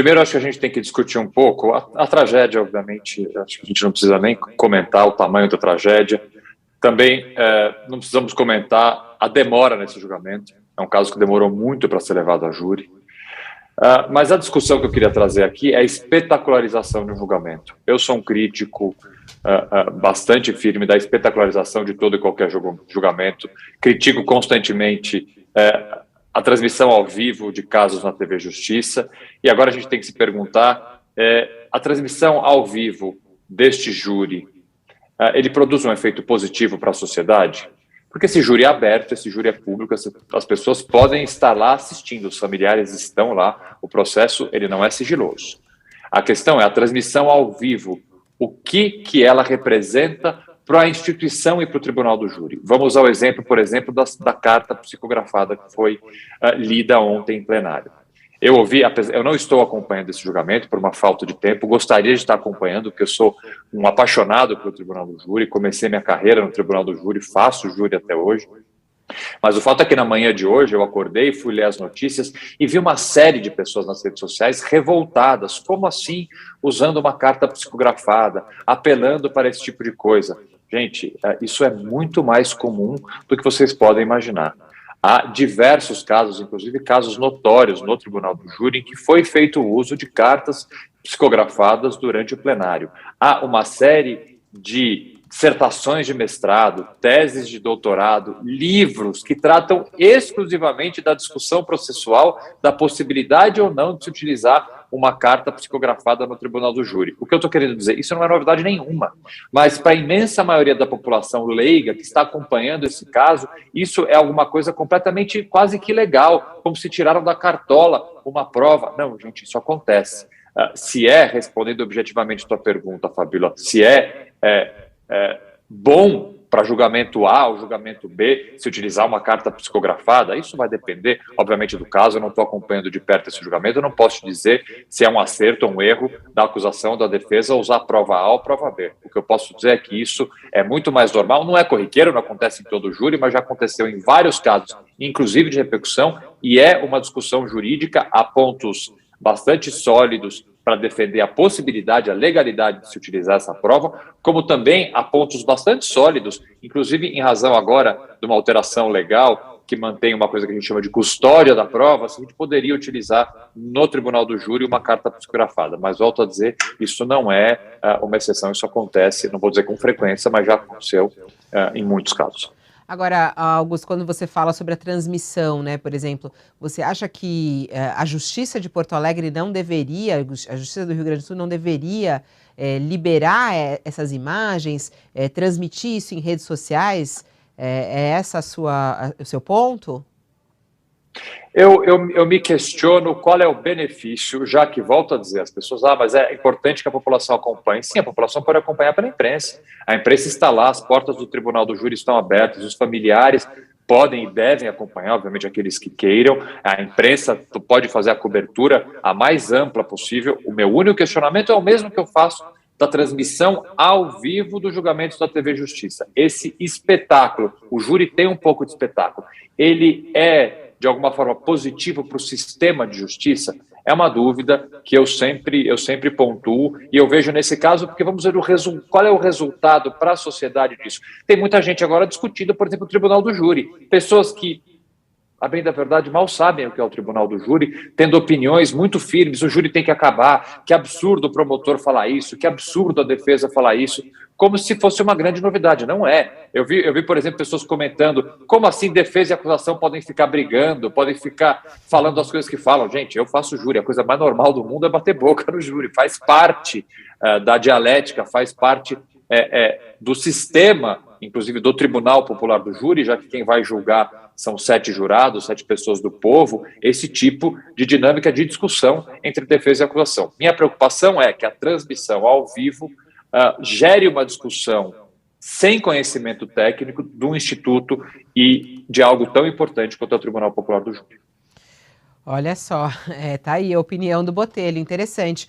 Primeiro, acho que a gente tem que discutir um pouco a tragédia, obviamente, acho que a gente não precisa nem comentar o tamanho da tragédia. Também não precisamos comentar a demora nesse julgamento. É um caso que demorou muito para ser levado a júri. Mas a discussão que eu queria trazer aqui é a espetacularização de um julgamento. Eu sou um crítico bastante firme da espetacularização de todo e qualquer julgamento. Critico constantemente a transmissão ao vivo de casos na TV Justiça. E agora a gente tem que se perguntar, a transmissão ao vivo deste júri, ele produz um efeito positivo para a sociedade? Porque esse júri é aberto, esse júri é público, as pessoas podem estar lá assistindo, os familiares estão lá, o processo ele não é sigiloso. A questão é a transmissão ao vivo, o que ela representa para a instituição e para o tribunal do júri. Vamos usar o exemplo, por exemplo, da carta psicografada que foi lida ontem em plenário. Eu não estou acompanhando esse julgamento por uma falta de tempo, gostaria de estar acompanhando, porque eu sou um apaixonado pelo Tribunal do Júri, comecei minha carreira no Tribunal do Júri, faço júri até hoje, mas o fato é que na manhã de hoje eu acordei, fui ler as notícias e vi uma série de pessoas nas redes sociais revoltadas, como assim, usando uma carta psicografada, apelando para esse tipo de coisa. Gente, isso é muito mais comum do que vocês podem imaginar. Há diversos casos, inclusive casos notórios no Tribunal do Júri, em que foi feito o uso de cartas psicografadas durante o plenário. Há uma série de dissertações de mestrado, teses de doutorado, livros que tratam exclusivamente da discussão processual, da possibilidade ou não de se utilizar uma carta psicografada no Tribunal do Júri. O que eu estou querendo dizer? Isso não é novidade nenhuma, mas para a imensa maioria da população leiga que está acompanhando esse caso, isso é alguma coisa completamente quase que ilegal, como se tiraram da cartola uma prova. Não, gente, isso acontece. Se respondendo objetivamente a tua pergunta, Fabíola, se bom para julgamento A ou julgamento B se utilizar uma carta psicografada, isso vai depender, obviamente, do caso. Eu não estou acompanhando de perto esse julgamento, eu não posso te dizer se é um acerto ou um erro da acusação, da defesa, usar a prova A ou prova B. O que eu posso dizer é que isso é muito mais normal, não é corriqueiro, não acontece em todo o júri, mas já aconteceu em vários casos, inclusive de repercussão, e é uma discussão jurídica a pontos bastante sólidos para defender a possibilidade, a legalidade de se utilizar essa prova, como também há pontos bastante sólidos, inclusive em razão agora de uma alteração legal que mantém uma coisa que a gente chama de custódia da prova, a gente poderia utilizar no Tribunal do Júri uma carta psicografada. Mas volto a dizer, isso não é uma exceção, isso acontece, não vou dizer com frequência, mas já aconteceu em muitos casos. Agora, Augusto, quando você fala sobre a transmissão, né, por exemplo, você acha que a Justiça de Porto Alegre não deveria, a Justiça do Rio Grande do Sul não deveria liberar essas imagens, transmitir isso em redes sociais? É essa o seu ponto? Eu me questiono qual é o benefício, já que, volto a dizer, as pessoas, mas é importante que a população acompanhe. Sim, a população pode acompanhar pela imprensa. A imprensa está lá, as portas do Tribunal do Júri estão abertas, os familiares podem e devem acompanhar, obviamente, aqueles que queiram. A imprensa pode fazer a cobertura a mais ampla possível. O meu único questionamento é o mesmo que eu faço da transmissão ao vivo dos julgamentos da TV Justiça. Esse espetáculo, o júri tem um pouco de espetáculo, ele de alguma forma positivo para o sistema de justiça? É uma dúvida que eu sempre pontuo, e eu vejo nesse caso, porque vamos ver qual é o resultado para a sociedade disso. Tem muita gente agora discutindo, por exemplo, o Tribunal do Júri, pessoas que, a bem da verdade, mal sabem o que é o Tribunal do Júri, tendo opiniões muito firmes, o júri tem que acabar, que absurdo o promotor falar isso, que absurdo a defesa falar isso, como se fosse uma grande novidade. Não é. Eu vi, por exemplo, pessoas comentando como assim defesa e acusação podem ficar brigando, podem ficar falando as coisas que falam. Gente, eu faço júri, a coisa mais normal do mundo é bater boca no júri, faz parte da dialética, faz parte do sistema, inclusive do Tribunal Popular do Júri, já que quem vai julgar são 7 jurados, 7 pessoas do povo, esse tipo de dinâmica de discussão entre defesa e acusação. Minha preocupação é que a transmissão ao vivo gere uma discussão sem conhecimento técnico do Instituto e de algo tão importante quanto é o Tribunal Popular do Júri. Olha só, tá aí a opinião do Botelho, interessante.